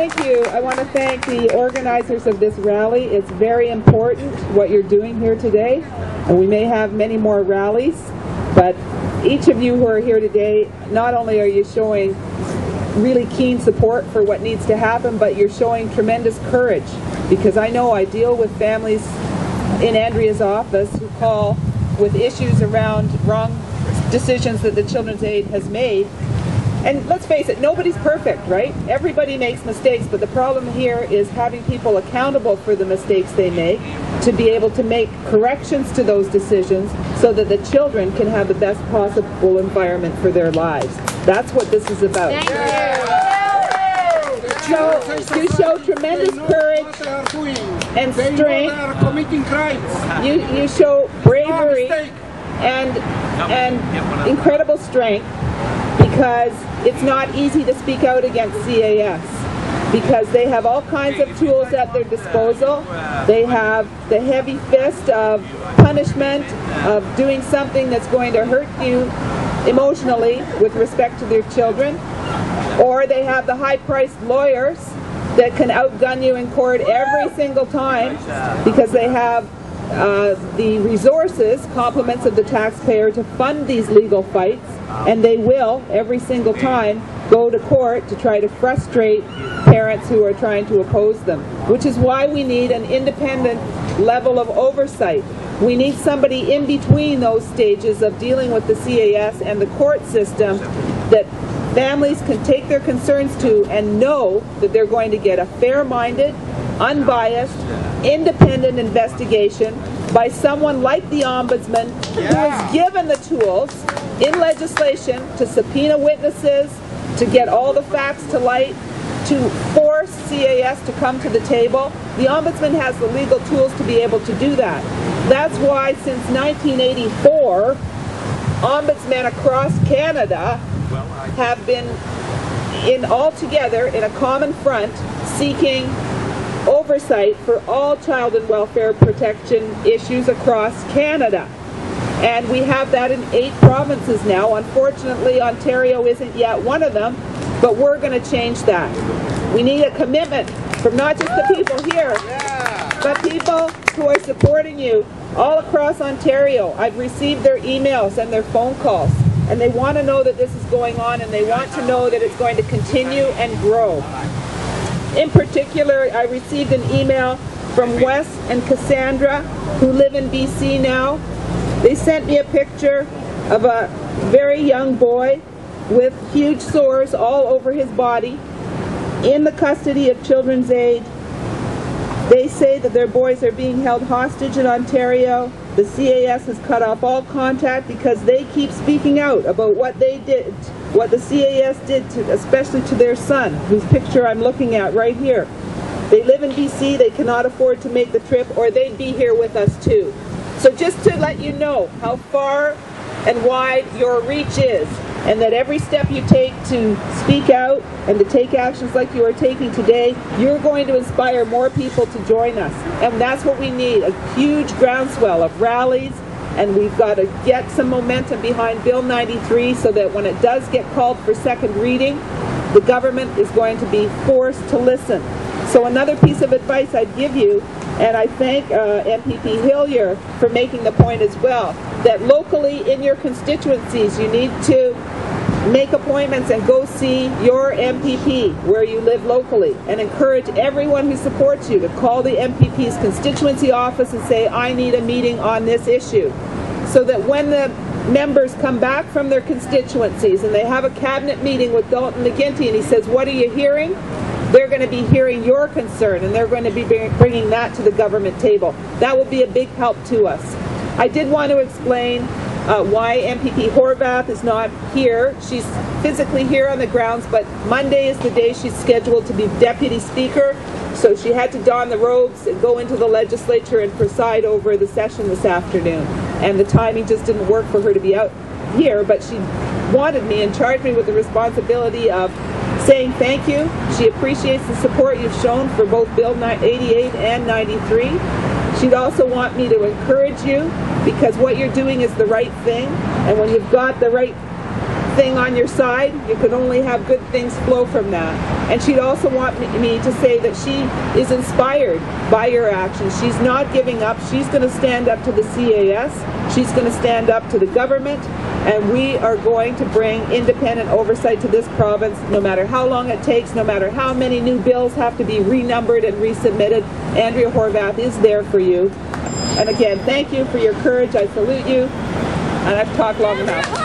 thank you. I want to thank the organizers of this rally. It's very important what you're doing here today, and we may have many more rallies, but each of you who are here today, not only are you showing really keen support for what needs to happen, but you're showing tremendous courage, because I know I deal with families in Andrea's office who call with issues around wrong decisions that the Children's Aid has made. And let's face it, nobody's perfect, right? Everybody makes mistakes, but the problem here is having people accountable for the mistakes they make, to be able to make corrections to those decisions so that the children can have the best possible environment for their lives. That's what this is about. Thank you. So you show tremendous courage and strength. You show bravery and incredible strength, because it's not easy to speak out against CAS, because they have all kinds of tools at their disposal. They have the heavy fist of punishment, of doing something that's going to hurt you emotionally with respect to their children, or they have the high-priced lawyers that can outgun you in court every single time, because they have the resources, compliments of the taxpayer, to fund these legal fights, and they will, every single time, go to court to try to frustrate parents who are trying to oppose them, which is why we need an independent level of oversight. We need somebody in between those stages of dealing with the CAS and the court system that families can take their concerns to and know that they're going to get a fair-minded, unbiased, independent investigation by someone like the Ombudsman, who is given the tools in legislation to subpoena witnesses, to get all the facts to light, to force CAS to come to the table. The Ombudsman has the legal tools to be able to do that. That's why since 1984, ombudsmen across Canada have been all together in a common front seeking oversight for all child and welfare protection issues across Canada. And we have that in 8 provinces now. Unfortunately, Ontario isn't yet one of them, but we're going to change that. We need a commitment from not just the people here, but people who are supporting you all across Ontario. I've received their emails and their phone calls, and they want to know that this is going on, and they want to know that it's going to continue and grow. In particular, I received an email from Wes and Cassandra, who live in BC now. They sent me a picture of a very young boy with huge sores all over his body in the custody of Children's Aid. They say that their boys are being held hostage in Ontario. The CAS has cut off all contact because they keep speaking out about what they did, what the CAS did, especially to their son, whose picture I'm looking at right here. They live in BC, they cannot afford to make the trip, or they'd be here with us too. So just to let you know how far and wide your reach is, and that every step you take to speak out and to take actions like you are taking today, you're going to inspire more people to join us. And that's what we need, a huge groundswell of rallies, and we've got to get some momentum behind Bill 93 so that when it does get called for second reading, the government is going to be forced to listen. So another piece of advice I'd give you, and I thank MPP Hillier for making the point as well, that locally in your constituencies you need to make appointments and go see your MPP where you live locally, and encourage everyone who supports you to call the MPP's constituency office and say, I need a meeting on this issue, so that when the members come back from their constituencies and they have a cabinet meeting with Dalton McGuinty and he says, what are you hearing? They're going to be hearing your concern, and they're going to be bringing that to the government table. That will be a big help to us. I did want to explain why MPP Horwath is not here. She's physically here on the grounds, but Monday is the day she's scheduled to be Deputy Speaker, so she had to don the robes and go into the legislature and preside over the session this afternoon. And the timing just didn't work for her to be out here, but she wanted me and charged me with the responsibility of saying thank you. She appreciates the support you've shown for both Bill 88 and 93. She'd also want me to encourage you, because what you're doing is the right thing, and when you've got the right thing on your side, you can only have good things flow from that. And she'd also want me to say that she is inspired by your actions. She's not giving up. She's going to stand up to the CAS. She's going to stand up to the government. And we are going to bring independent oversight to this province, no matter how long it takes, no matter how many new bills have to be renumbered and resubmitted. Andrea Horwath is there for you. And again, thank you for your courage. I salute you. And I've talked long enough.